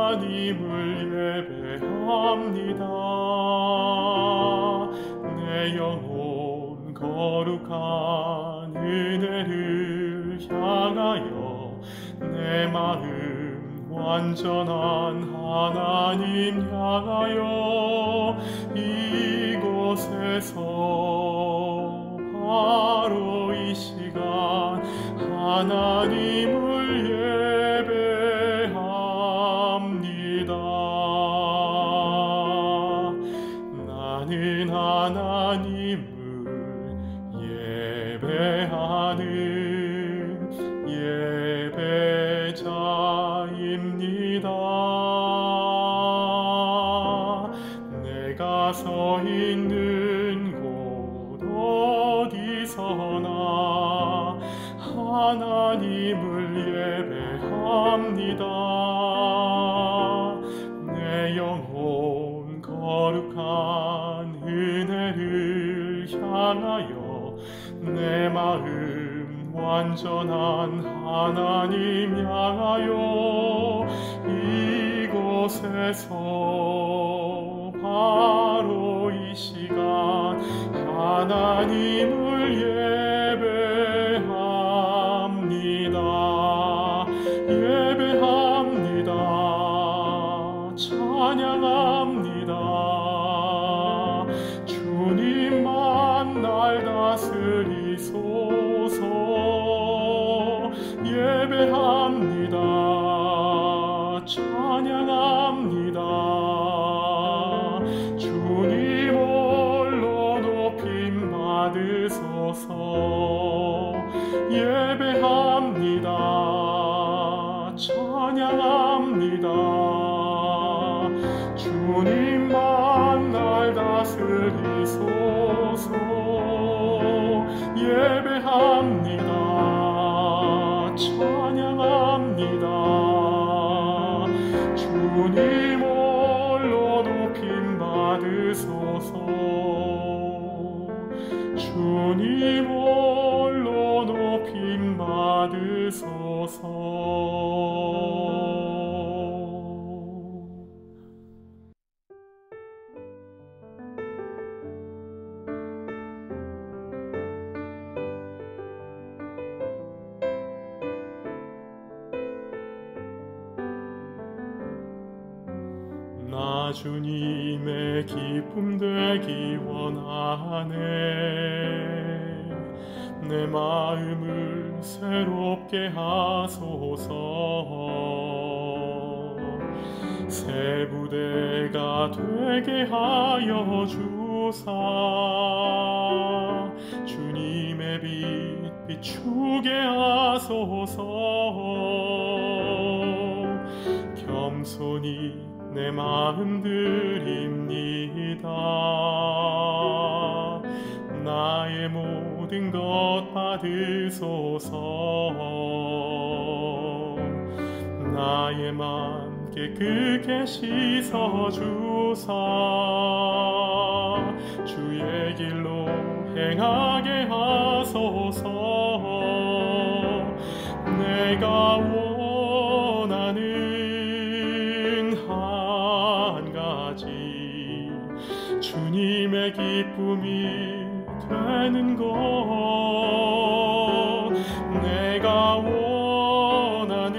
하나님을 예배합니다. 내 영혼 거룩한 은혜를 향하여 내 마음 완전한 하나님 향하여 이곳에서 바로 이 시간 하나님을 예배합니다. 나는 하나님을 예배하는 예배자입니다. 내가 서 있는 곳 어디서나 하나님을 예배합니다. 내 영혼 거룩한 은혜를 향하여 내 마음 완전한 하나님 향하여 이곳에서 바로 이 시간 하나님을 예배합니다. 예배합니다. 찬양합니다. 주님만 날 다스리소서. 예배합니다. 찬양합니다. 주님 홀로 높임 받으소서. 예배합니다. 찬양합니다. 주님만 날 다스리소서. 예배합니다. 찬양합니다. 주님 홀로 높임 받으소서. 주님 홀로 높임 받으소서. 나 주님의 기쁨 되기 원하네. 내 마음을 새롭게 하소서. 새 부대가 되게 하여 주사. 주님의 빛 비추게 하소서. 겸손히 내 마음 드립니다. 나의 모든 것 받으소서. 나의 맘 깨끗게 씻어주사. 주의 길로 행하게 하소서. 내가 원하는 한 가지 주님의 기쁨이 되는 것. 내가 원하는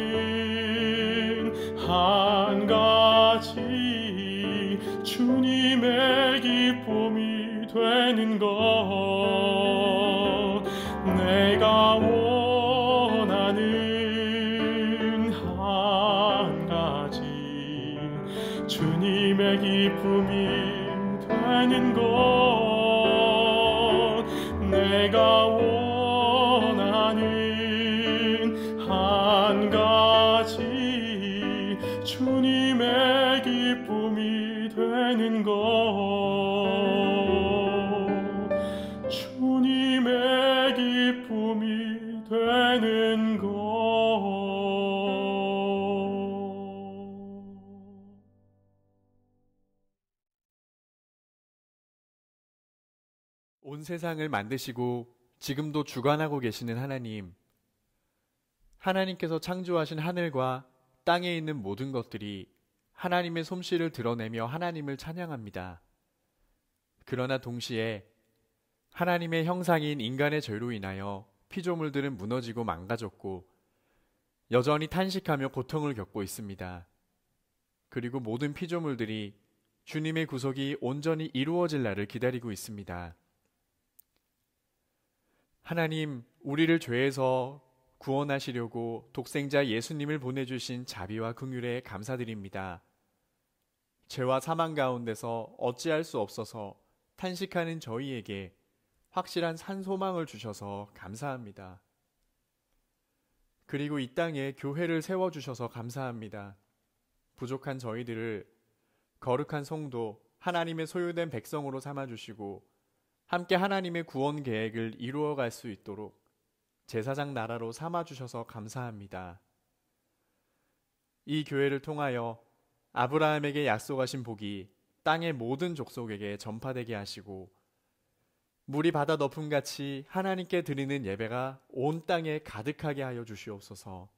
한 가지 주님의 기쁨이 되는 것. 내가 원하는 한 가지 주님의 기쁨이 되는 것. 내가 원하는 한 가지 주님의 기쁨이 되는 것. 주님의 기쁨이 되는 것. 온 세상을 만드시고 지금도 주관하고 계시는 하나님, 하나님께서 창조하신 하늘과 땅에 있는 모든 것들이 하나님의 솜씨를 드러내며 하나님을 찬양합니다. 그러나 동시에 하나님의 형상인 인간의 죄로 인하여 피조물들은 무너지고 망가졌고 여전히 탄식하며 고통을 겪고 있습니다. 그리고 모든 피조물들이 주님의 구속이 온전히 이루어질 날을 기다리고 있습니다. 하나님, 우리를 죄에서 구원하시려고 독생자 예수님을 보내주신 자비와 긍휼에 감사드립니다. 죄와 사망 가운데서 어찌할 수 없어서 탄식하는 저희에게 확실한 산소망을 주셔서 감사합니다. 그리고 이 땅에 교회를 세워주셔서 감사합니다. 부족한 저희들을 거룩한 성도, 하나님의 소유된 백성으로 삼아주시고 함께 하나님의 구원 계획을 이루어갈 수 있도록 제사장 나라로 삼아주셔서 감사합니다. 이 교회를 통하여 아브라함에게 약속하신 복이 땅의 모든 족속에게 전파되게 하시고 물이 바다 너품같이 하나님께 드리는 예배가 온 땅에 가득하게 하여 주시옵소서.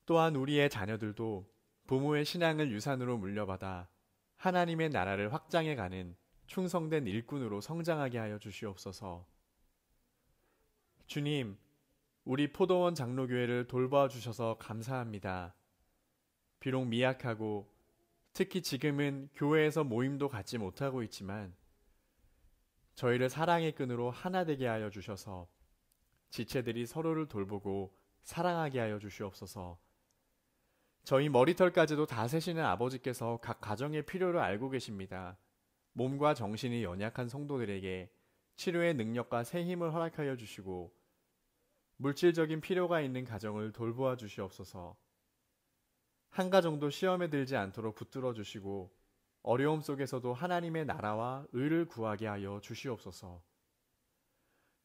또한 우리의 자녀들도 부모의 신앙을 유산으로 물려받아 하나님의 나라를 확장해가는 충성된 일꾼으로 성장하게 하여 주시옵소서. 주님, 우리 포도원 장로교회를 돌보아 주셔서 감사합니다. 비록 미약하고 특히 지금은 교회에서 모임도 갖지 못하고 있지만 저희를 사랑의 끈으로 하나 되게 하여 주셔서 지체들이 서로를 돌보고 사랑하게 하여 주시옵소서. 저희 머리털까지도 다 세시는 아버지께서 각 가정의 필요를 알고 계십니다. 몸과 정신이 연약한 성도들에게 치료의 능력과 새 힘을 허락하여 주시고 물질적인 필요가 있는 가정을 돌보아 주시옵소서. 한 가정도 시험에 들지 않도록 붙들어 주시고 어려움 속에서도 하나님의 나라와 의를 구하게 하여 주시옵소서.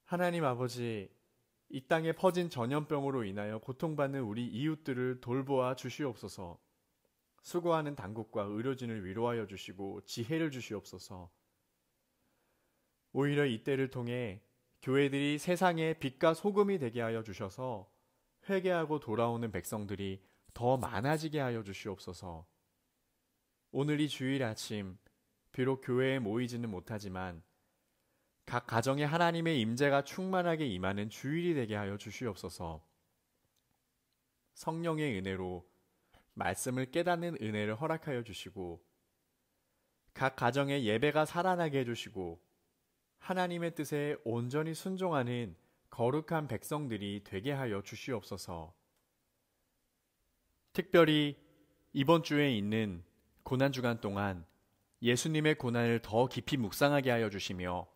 하나님 아버지, 이 땅에 퍼진 전염병으로 인하여 고통받는 우리 이웃들을 돌보아 주시옵소서. 수고하는 당국과 의료진을 위로하여 주시고 지혜를 주시옵소서. 오히려 이때를 통해 교회들이 세상의 빛과 소금이 되게 하여 주셔서 회개하고 돌아오는 백성들이 더 많아지게 하여 주시옵소서. 오늘 이 주일 아침 비록 교회에 모이지는 못하지만 각 가정에 하나님의 임재가 충만하게 임하는 주일이 되게 하여 주시옵소서. 성령의 은혜로 말씀을 깨닫는 은혜를 허락하여 주시고 각 가정에 예배가 살아나게 해주시고 하나님의 뜻에 온전히 순종하는 거룩한 백성들이 되게 하여 주시옵소서. 특별히 이번 주에 있는 고난주간 동안 예수님의 고난을 더 깊이 묵상하게 하여 주시며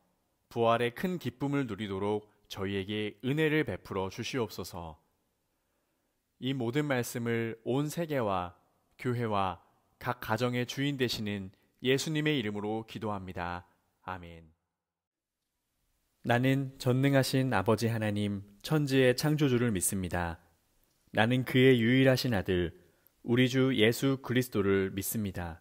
부활의 큰 기쁨을 누리도록 저희에게 은혜를 베풀어 주시옵소서. 이 모든 말씀을 온 세계와 교회와 각 가정의 주인 되시는 예수님의 이름으로 기도합니다. 아멘. 나는 전능하신 아버지 하나님 천지의 창조주를 믿습니다. 나는 그의 유일하신 아들 우리 주 예수 그리스도를 믿습니다.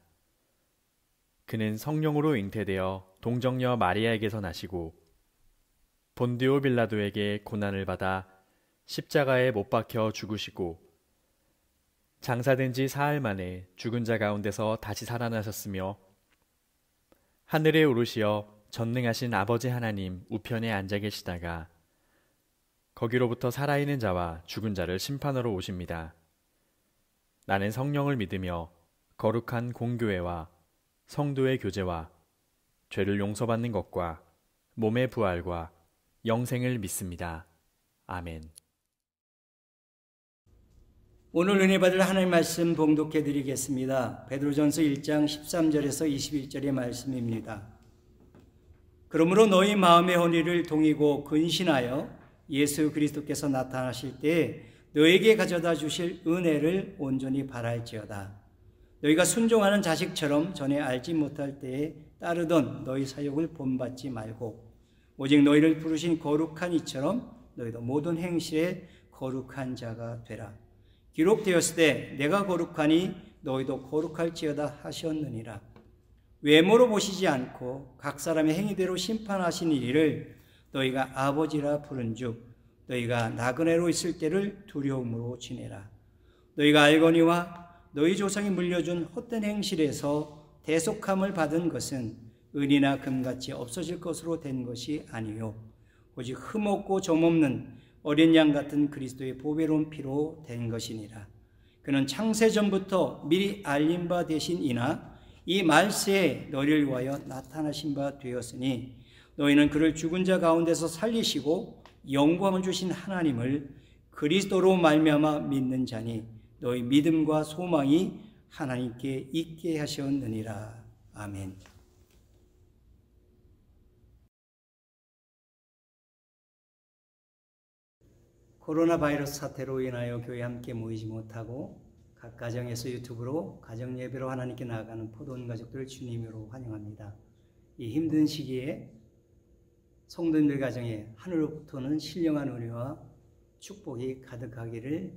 그는 성령으로 잉태되어 동정녀 마리아에게서 나시고 본디오 빌라도에게 고난을 받아 십자가에 못 박혀 죽으시고 장사된 지 사흘 만에 죽은 자 가운데서 다시 살아나셨으며 하늘에 오르시어 전능하신 아버지 하나님 우편에 앉아 계시다가 거기로부터 살아있는 자와 죽은 자를 심판하러 오십니다. 나는 성령을 믿으며 거룩한 공교회와 성도의 교제와 죄를 용서받는 것과 몸의 부활과 영생을 믿습니다. 아멘. 오늘 은혜 받을 하나님 말씀 봉독해 드리겠습니다. 베드로전서 1장 13절에서 21절의 말씀입니다. 그러므로 너희 마음의 혼의를 동이고 근신하여 예수 그리스도께서 나타나실 때에 너에게 가져다 주실 은혜를 온전히 바랄지어다. 너희가 순종하는 자식처럼 전에 알지 못할 때에 따르던 너희 사욕을 본받지 말고 오직 너희를 부르신 거룩한 이처럼 너희도 모든 행실에 거룩한 자가 되라. 기록되었을 때 내가 거룩하니 너희도 거룩할지어다 하셨느니라. 외모로 보시지 않고 각 사람의 행위대로 심판하신 이를 너희가 아버지라 부른즉 너희가 나그네로 있을 때를 두려움으로 지내라. 너희가 알거니와 너희 조상이 물려준 헛된 행실에서 대속함을 받은 것은 은이나 금같이 없어질 것으로 된 것이 아니요 오직 흠없고 점없는 어린 양 같은 그리스도의 보배로운 피로 된 것이니라. 그는 창세전부터 미리 알린 바 되신이나 이 말세에 너희를 위하여 나타나신 바 되었으니 너희는 그를 죽은 자 가운데서 살리시고 영광을 주신 하나님을 그리스도로 말미암아 믿는 자니 너희 믿음과 소망이 하나님께 있게 하셨느니라. 아멘. 코로나 바이러스 사태로 인하여 교회에 함께 모이지 못하고 각 가정에서 유튜브로 가정 예배로 하나님께 나아가는 포도원 가족들을 주님으로 환영합니다. 이 힘든 시기에 성도님들 가정에 하늘로부터는 신령한 은혜와 축복이 가득하기를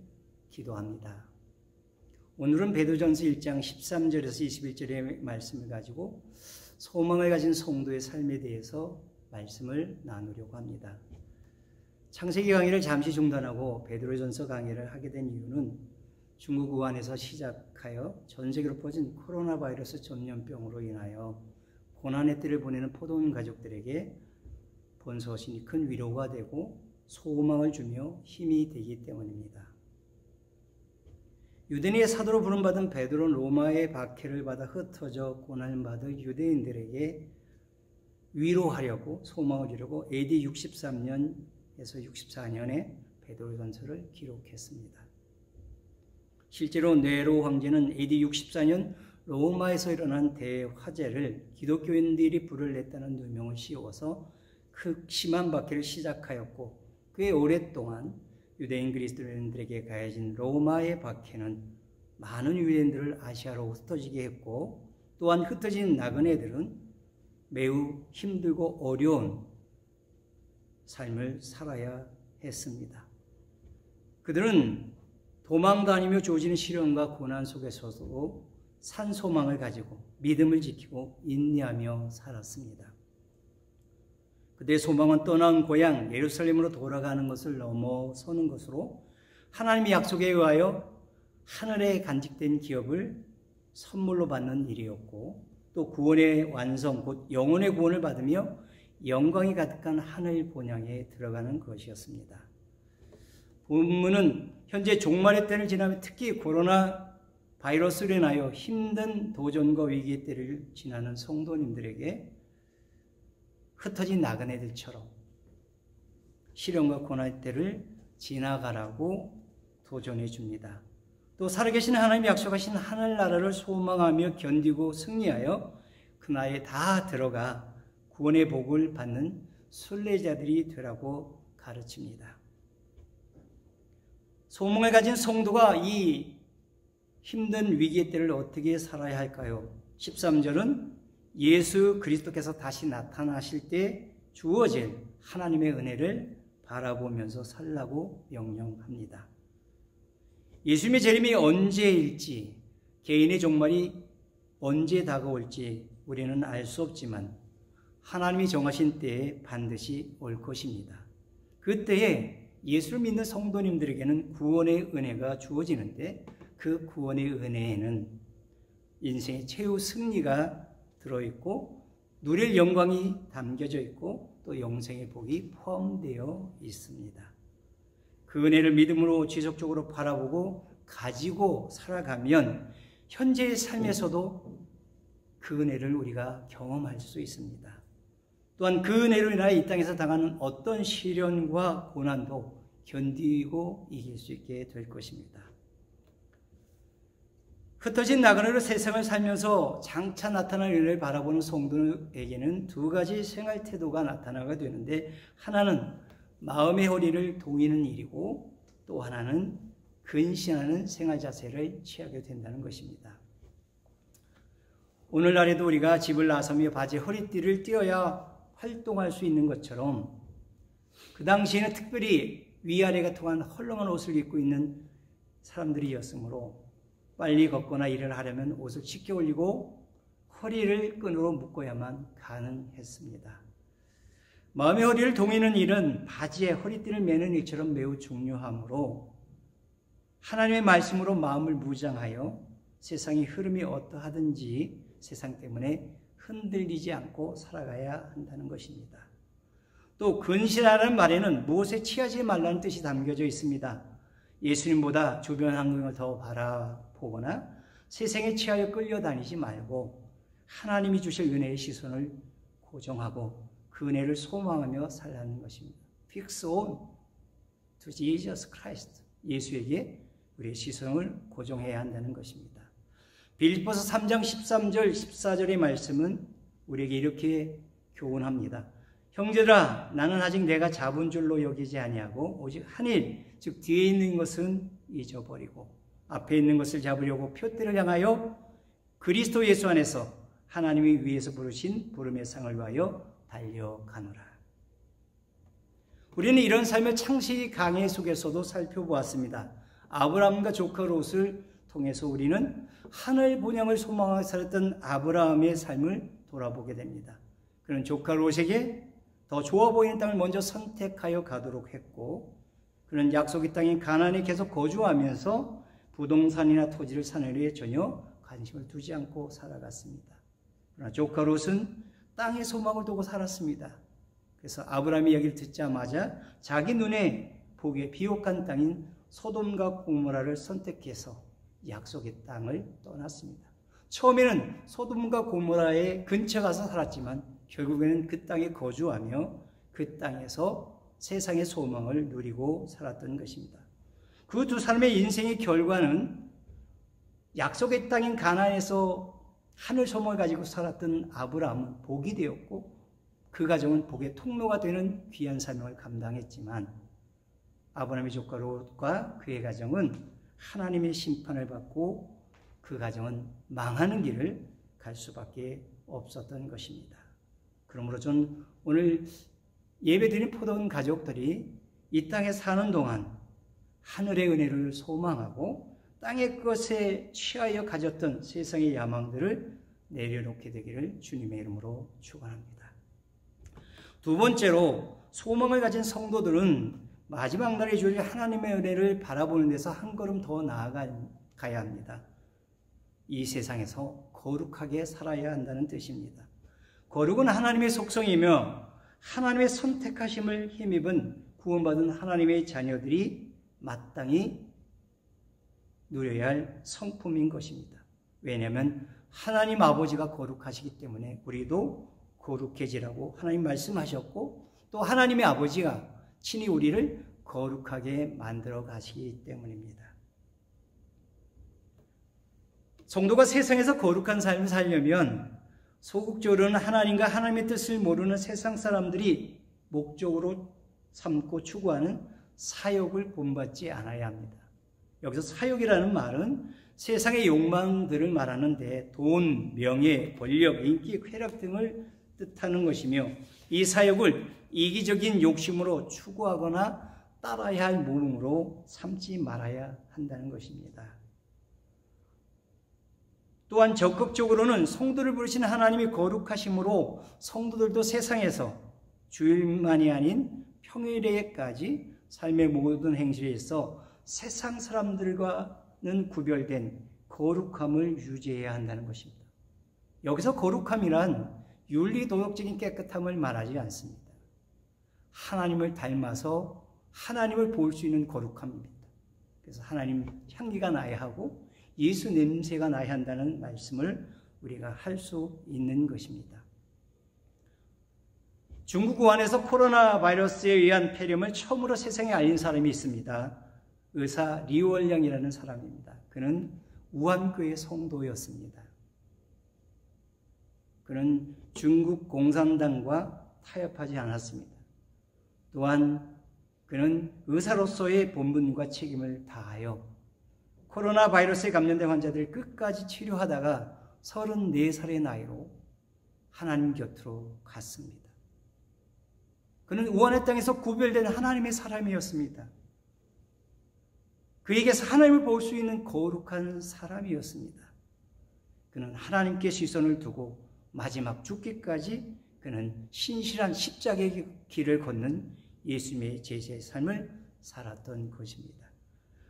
기도합니다. 오늘은 베드로전서 1장 13절에서 21절의 말씀을 가지고 소망을 가진 성도의 삶에 대해서 말씀을 나누려고 합니다. 창세기 강의를 잠시 중단하고 베드로전서 강의를 하게 된 이유는 중국 우한에서 시작하여 전 세계로 퍼진 코로나 바이러스 전염병으로 인하여 고난의 때를 보내는 포도원 가족들에게 본 서신이 큰 위로가 되고 소망을 주며 힘이 되기 때문입니다. 유대인의 사도로 부름받은 베드로는 로마의 박해를 받아 흩어져 고난받은 유대인들에게 위로하려고 소망을 주려고 AD 63년에서 64년에 베드로전서를 기록했습니다. 실제로 네로 황제는 AD 64년 로마에서 일어난 대화재를 기독교인들이 불을 냈다는 누명을 씌워서 극심한 박해를 시작하였고 꽤 오랫동안 유대인 그리스도인들에게 가해진 로마의 박해는 많은 유대인들을 아시아로 흩어지게 했고 또한 흩어진 나그네들은 매우 힘들고 어려운 삶을 살아야 했습니다. 그들은 도망 다니며 조지는 시련과 고난 속에서도 산 소망을 가지고 믿음을 지키고 인내하며 살았습니다. 그들의 소망은 떠난 고향 예루살렘으로 돌아가는 것을 넘어서는 것으로 하나님의 약속에 의하여 하늘에 간직된 기업을 선물로 받는 일이었고 또 구원의 완성 곧 영혼의 구원을 받으며 영광이 가득한 하늘 본향에 들어가는 것이었습니다. 본문은 현재 종말의 때를 지나며 특히 코로나 바이러스로 인하여 힘든 도전과 위기의 때를 지나는 성도님들에게 흩어진 나그네들처럼 시련과 고난의 때를 지나가라고 도전해 줍니다. 또 살아계신 하나님이 약속하신 하늘나라를 소망하며 견디고 승리하여 그 나라에 다 들어가 구원의 복을 받는 순례자들이 되라고 가르칩니다. 소망을 가진 성도가 이 힘든 위기의 때를 어떻게 살아야 할까요? 13절은 예수 그리스도께서 다시 나타나실 때 주어질 하나님의 은혜를 바라보면서 살라고 명령합니다. 예수님의 재림이 언제일지, 개인의 종말이 언제 다가올지 우리는 알 수 없지만 하나님이 정하신 때에 반드시 올 것입니다. 그때에 예수를 믿는 성도님들에게는 구원의 은혜가 주어지는데 그 구원의 은혜에는 인생의 최후 승리가 들어있고 누릴 영광이 담겨져 있고 또 영생의 복이 포함되어 있습니다. 그 은혜를 믿음으로 지속적으로 바라보고 가지고 살아가면 현재의 삶에서도 그 은혜를 우리가 경험할 수 있습니다. 또한 그 은혜로 인하여 이 땅에서 당하는 어떤 시련과 고난도 견디고 이길 수 있게 될 것입니다. 흩어진 나그네로 세상을 살면서 장차 나타날 은혜를 바라보는 성도에게는 두 가지 생활 태도가 나타나게 되는데 하나는 마음의 허리를 동이는 일이고 또 하나는 근신하는 생활 자세를 취하게 된다는 것입니다. 오늘날에도 우리가 집을 나서며 바지 허리띠를 띄어야 활동할 수 있는 것처럼 그 당시에는 특별히 위아래가 통한 헐렁한 옷을 입고 있는 사람들이었으므로 빨리 걷거나 일을 하려면 옷을 찢겨 올리고 허리를 끈으로 묶어야만 가능했습니다. 마음의 허리를 동이는 일은 바지에 허리띠를 매는 일처럼 매우 중요하므로 하나님의 말씀으로 마음을 무장하여 세상의 흐름이 어떠하든지 세상 때문에 흔들리지 않고 살아가야 한다는 것입니다. 또 근신하라는 말에는 무엇에 취하지 말라는 뜻이 담겨져 있습니다. 예수님보다 주변 환경을 더 바라보거나 세상에 취하여 끌려다니지 말고 하나님이 주실 은혜의 시선을 고정하고 그 은혜를 소망하며 살라는 것입니다. Fix on to Jesus Christ. 예수에게 우리의 시선을 고정해야 한다는 것입니다. 빌립보서 3장 13절 14절의 말씀은 우리에게 이렇게 교훈합니다. 형제들아, 나는 아직 내가 잡은 줄로 여기지 아니하고 오직 한 일, 즉 뒤에 있는 것은 잊어버리고 앞에 있는 것을 잡으려고 표대를 향하여 그리스도 예수 안에서 하나님이 위에서 부르신 부름의 상을 위하여 달려가노라. 우리는 이런 삶의 창시 강해 속에서도 살펴보았습니다. 아브라함과 조카 롯을 통해서 우리는 하늘 본향을 소망하며 살았던 아브라함의 삶을 돌아보게 됩니다. 그는 조카 롯에게 더 좋아 보이는 땅을 먼저 선택하여 가도록 했고, 그는 약속의 땅인 가나안에 계속 거주하면서 부동산이나 토지를 사는 일에 전혀 관심을 두지 않고 살아갔습니다. 그러나 조카 롯은 땅에 소망을 두고 살았습니다. 그래서 아브라함의 이야기를 듣자마자 자기 눈에 보기에 비옥한 땅인 소돔과 고모라를 선택해서 약속의 땅을 떠났습니다. 처음에는 소돔과 고모라의 근처 가서 살았지만 결국에는 그 땅에 거주하며 그 땅에서 세상의 소망을 누리고 살았던 것입니다. 그 두 사람의 인생의 결과는 약속의 땅인 가나안에서 하늘 소망을 가지고 살았던 아브라함은 복이 되었고 그 가정은 복의 통로가 되는 귀한 사명을 감당했지만 아브라함의 조카 롯과 그의 가정은 하나님의 심판을 받고 그 가정은 망하는 길을 갈 수밖에 없었던 것입니다. 그러므로 전 오늘 예배드린 포도원 가족들이 이 땅에 사는 동안 하늘의 은혜를 소망하고 땅의 것에 취하여 가졌던 세상의 야망들을 내려놓게 되기를 주님의 이름으로 축원합니다. 두 번째로 소망을 가진 성도들은 마지막 날에 주실 하나님의 은혜를 바라보는 데서 한 걸음 더 나아가야 합니다. 이 세상에서 거룩하게 살아야 한다는 뜻입니다. 거룩은 하나님의 속성이며 하나님의 선택하심을 힘입은 구원받은 하나님의 자녀들이 마땅히 누려야 할 성품인 것입니다. 왜냐하면 하나님 아버지가 거룩하시기 때문에 우리도 거룩해지라고 하나님 말씀하셨고 또 하나님의 아버지가 친히 우리를 거룩하게 만들어 가시기 때문입니다. 성도가 세상에서 거룩한 삶을 살려면 소극적으로는 하나님과 하나님의 뜻을 모르는 세상 사람들이 목적으로 삼고 추구하는 사욕을 본받지 않아야 합니다. 여기서 사욕이라는 말은 세상의 욕망들을 말하는데 돈, 명예, 권력, 인기, 쾌락 등을 뜻하는 것이며 이 사욕을 이기적인 욕심으로 추구하거나 따라야 할 모범으로 삼지 말아야 한다는 것입니다. 또한 적극적으로는 성도를 부르신 하나님이 거룩하심으로 성도들도 세상에서 주일만이 아닌 평일에까지 삶의 모든 행실에서 세상 사람들과는 구별된 거룩함을 유지해야 한다는 것입니다. 여기서 거룩함이란 윤리도덕적인 깨끗함을 말하지 않습니다. 하나님을 닮아서 하나님을 볼 수 있는 거룩함입니다. 그래서 하나님 향기가 나야 하고 예수 냄새가 나야 한다는 말씀을 우리가 할 수 있는 것입니다. 중국 우한에서 코로나 바이러스에 의한 폐렴을 처음으로 세상에 알린 사람이 있습니다. 의사 리월량이라는 사람입니다. 그는 우한교회 성도였습니다. 그는 중국 공산당과 타협하지 않았습니다. 또한 그는 의사로서의 본분과 책임을 다하여 코로나 바이러스에 감염된 환자들을 끝까지 치료하다가 34살의 나이로 하나님 곁으로 갔습니다. 그는 우한의 땅에서 구별된 하나님의 사람이었습니다. 그에게서 하나님을 볼 수 있는 거룩한 사람이었습니다. 그는 하나님께 시선을 두고 마지막 죽기까지 그는 신실한 십자가의 길을 걷는 예수님의 제자의 삶을 살았던 것입니다.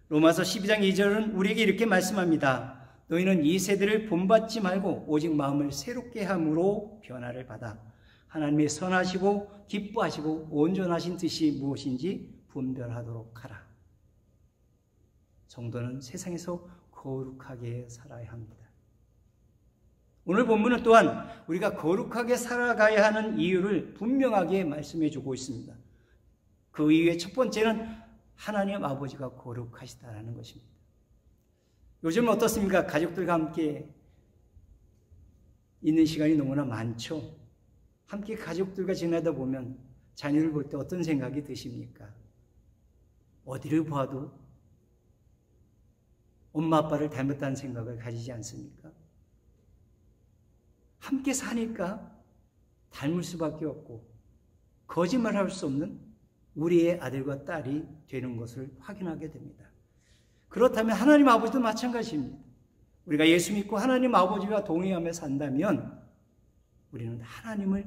로마서 12장 2절은 우리에게 이렇게 말씀합니다. 너희는 이 세대를 본받지 말고 오직 마음을 새롭게 함으로 변화를 받아 하나님의 선하시고 기뻐하시고 온전하신 뜻이 무엇인지 분별하도록 하라. 성도는 세상에서 거룩하게 살아야 합니다. 오늘 본문은 또한 우리가 거룩하게 살아가야 하는 이유를 분명하게 말씀해 주고 있습니다. 그 이유의 첫 번째는 하나님 아버지가 거룩하시다라는 것입니다. 요즘 어떻습니까? 가족들과 함께 있는 시간이 너무나 많죠. 함께 가족들과 지내다 보면 자녀를 볼 때 어떤 생각이 드십니까? 어디를 봐도 엄마 아빠를 닮았다는 생각을 가지지 않습니까? 함께 사니까 닮을 수밖에 없고 거짓말할 수 없는 우리의 아들과 딸이 되는 것을 확인하게 됩니다. 그렇다면 하나님 아버지도 마찬가지입니다. 우리가 예수 믿고 하나님 아버지와 동행하며 산다면 우리는 하나님을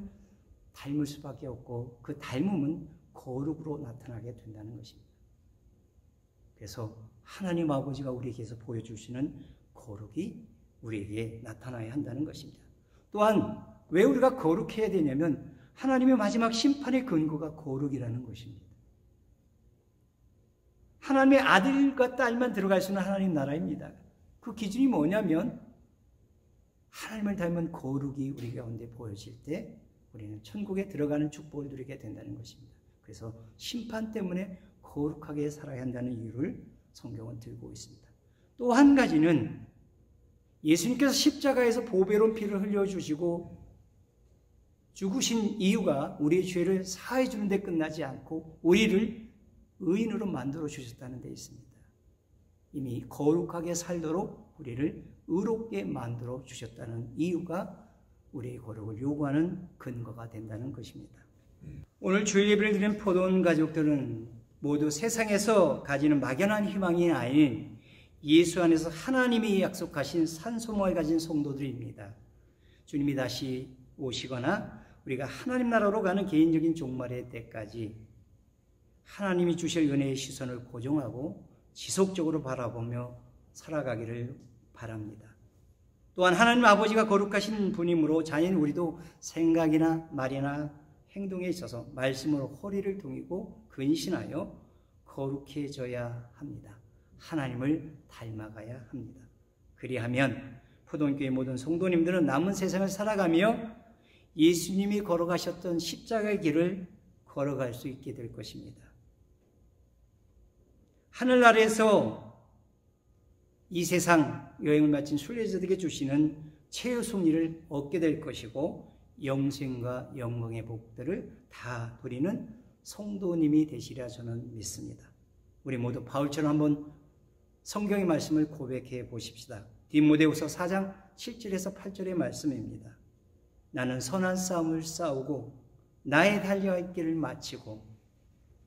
닮을 수밖에 없고 그 닮음은 거룩으로 나타나게 된다는 것입니다. 그래서 하나님 아버지가 우리에게서 보여주시는 거룩이 우리에게 나타나야 한다는 것입니다. 또한 왜 우리가 거룩해야 되냐면 하나님의 마지막 심판의 근거가 거룩이라는 것입니다. 하나님의 아들과 딸만 들어갈 수 있는 하나님 나라입니다. 그 기준이 뭐냐면 하나님을 닮은 거룩이 우리 가운데 보여질 때 우리는 천국에 들어가는 축복을 누리게 된다는 것입니다. 그래서 심판 때문에 거룩하게 살아야 한다는 이유를 성경은 들고 있습니다. 또 한 가지는 예수님께서 십자가에서 보배로운 피를 흘려주시고 죽으신 이유가 우리의 죄를 사해 주는 데 끝나지 않고 우리를 의인으로 만들어 주셨다는 데 있습니다. 이미 거룩하게 살도록 우리를 의롭게 만들어 주셨다는 이유가 우리의 거룩을 요구하는 근거가 된다는 것입니다. 오늘 주일 예배를 드린 포도원 가족들은 모두 세상에서 가지는 막연한 희망이 아닌 예수 안에서 하나님이 약속하신 산소망을 가진 성도들입니다. 주님이 다시 오시거나 우리가 하나님 나라로 가는 개인적인 종말의 때까지 하나님이 주실 은혜의 시선을 고정하고 지속적으로 바라보며 살아가기를 바랍니다. 또한 하나님 아버지가 거룩하신 분이므로 자녀인 우리도 생각이나 말이나 행동에 있어서 말씀으로 허리를 동이고 근신하여 거룩해져야 합니다. 하나님을 닮아가야 합니다. 그리하면 포도원교회 모든 성도님들은 남은 세상을 살아가며 예수님이 걸어가셨던 십자가의 길을 걸어갈 수 있게 될 것입니다. 하늘나라에서 이 세상 여행을 마친 순례자들에게 주시는 최후 승리를 얻게 될 것이고 영생과 영광의 복들을 다 누리는 성도님이 되시리라 저는 믿습니다. 우리 모두 바울처럼 한번 성경의 말씀을 고백해 보십시다. 디모데후서 4장 7절에서 8절의 말씀입니다. 나는 선한 싸움을 싸우고 나의 달려갈 길을 마치고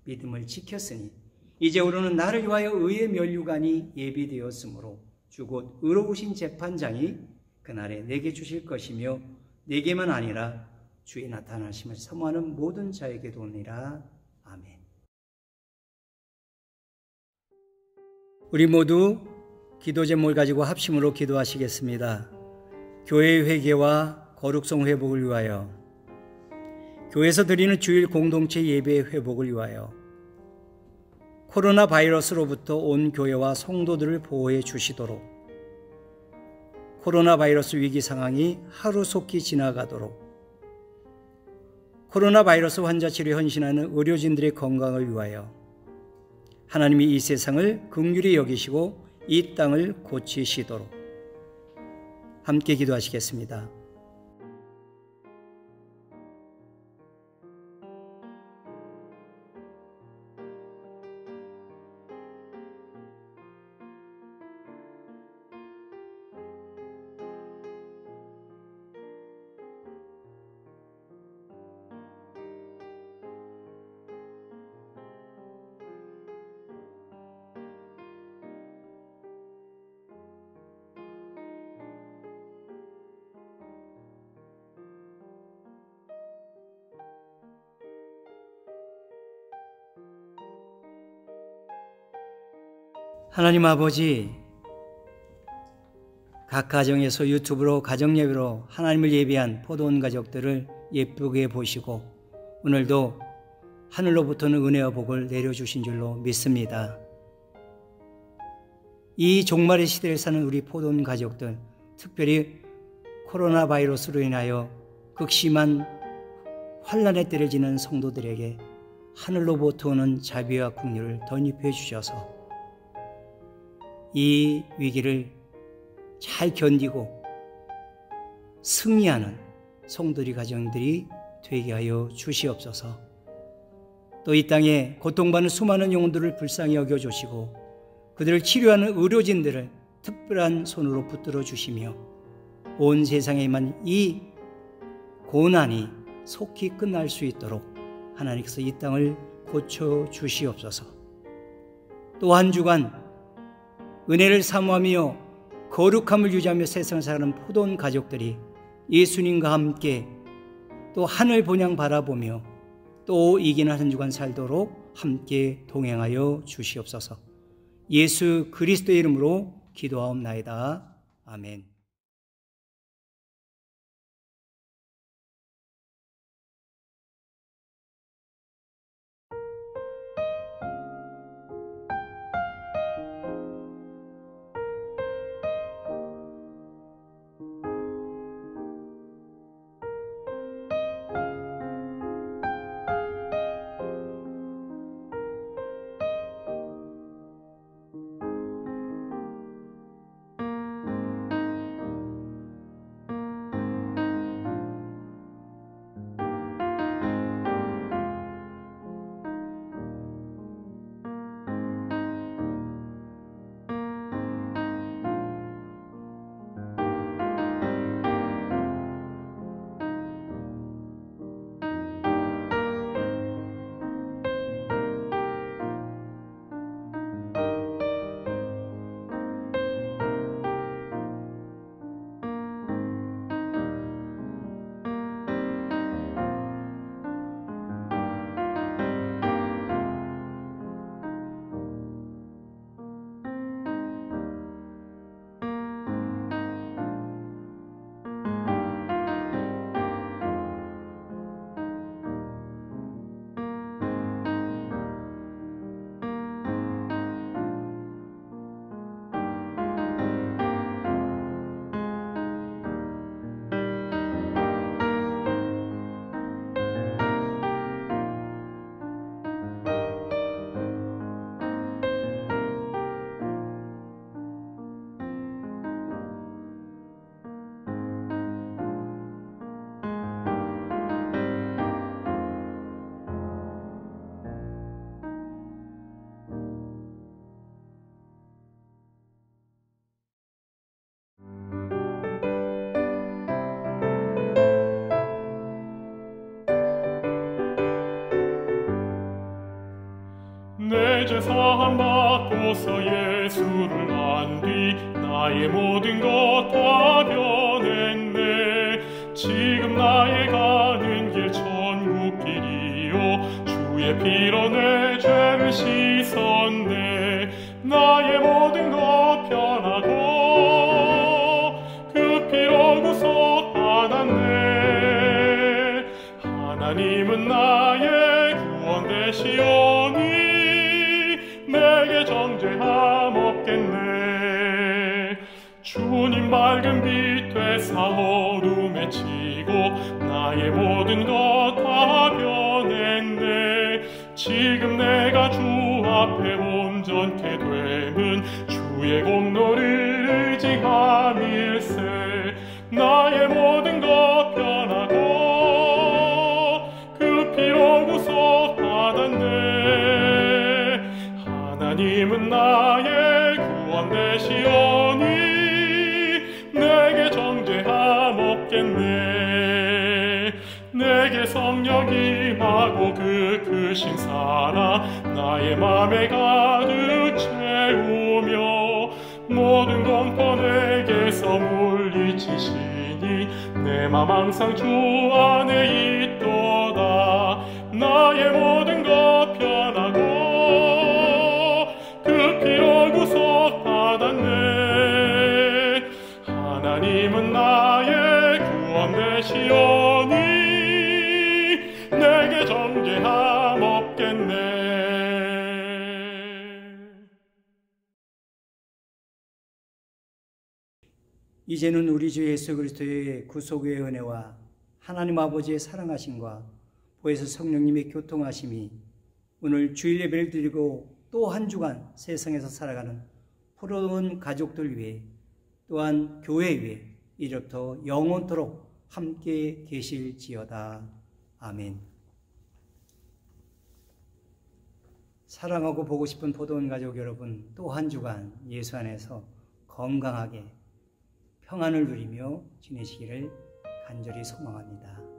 믿음을 지켰으니 이제 우리는 나를 위하여 의의 면류관이 예비되었으므로 주 곧 의로우신 재판장이 그날에 내게 주실 것이며 내게만 아니라 주의 나타나심을 사모하는 모든 자에게도 오니라. 아멘. 우리 모두 기도 제목을 가지고 합심으로 기도하시겠습니다. 교회의 회개와 거룩성 회복을 위하여, 교회에서 드리는 주일 공동체 예배의 회복을 위하여, 코로나 바이러스로부터 온 교회와 성도들을 보호해 주시도록, 코로나 바이러스 위기 상황이 하루속히 지나가도록, 코로나 바이러스 환자 치료에 헌신하는 의료진들의 건강을 위하여 하나님이 이 세상을 긍휼히 여기시고 이 땅을 고치시도록 함께 기도하시겠습니다. 하나님 아버지, 각 가정에서 유튜브로 가정예배로 하나님을 예배한 포도원 가족들을 예쁘게 보시고 오늘도 하늘로부터는 은혜와 복을 내려주신 줄로 믿습니다. 이 종말의 시대를 사는 우리 포도원 가족들, 특별히 코로나 바이러스로 인하여 극심한 환난에 떨어지는 성도들에게 하늘로부터 오는 자비와 긍휼을 덧입혀 주셔서 이 위기를 잘 견디고 승리하는 성도리 가정들이 되게 하여 주시옵소서. 또 이 땅에 고통받는 수많은 영혼들을 불쌍히 여겨주시고 그들을 치료하는 의료진들을 특별한 손으로 붙들어 주시며 온 세상에만 이 고난이 속히 끝날 수 있도록 하나님께서 이 땅을 고쳐 주시옵소서. 또 한 주간 은혜를 사모하며 거룩함을 유지하며 세상을 살아가는 포도원 가족들이 예수님과 함께 또 하늘 본향 바라보며 또 이기는 한 주간 살도록 함께 동행하여 주시옵소서. 예수 그리스도의 이름으로 기도하옵나이다. 아멘. 내 죄사함 받고서 예수를 안 뒤 나의 모든 것 다 변했네. 지금 나의 가는 길 천국 길이요 주의 피로 내 죄를 씻었네. 나의 모든 것 변하고 그 피로 구속 받았네. 하나님은 나의 구원 되시오니 내게 정죄함 없겠네. 주님 밝은 빛 되사 어둠에 치고 나의 모든 것 다 변했네. 지금 내가 주 앞에 온전케 됨은 주의 공로를 의지함일세. 나의 모든 것 변하고 그 피로 구속 받았네. 하나님은 나의 구원 되시오니 내게 정죄함 없겠네. 내게 성령 임하고 그 크신 사랑 나의 맘에 가득 채우며 모든 공포 내게서 물리치시니 내 맘 항상 주 안에 있도다. 나의 모든 것 변하고 그 피로 구속 받았네. 주님은 나의 구원 되시오니 내게 정죄함 없겠네. 이제는 우리 주 예수 그리스도의 구속의 은혜와 하나님 아버지의 사랑하심과 보혜사 성령님의 교통하심이 오늘 주일 예배를 드리고 또 한 주간 세상에서 살아가는 포도원 가족들 위해 또한 교회 위해 이제부터 영원토록 함께 계실지어다. 아멘. 사랑하고 보고 싶은 포도원 가족 여러분, 또 한 주간 예수 안에서 건강하게 평안을 누리며 지내시기를 간절히 소망합니다.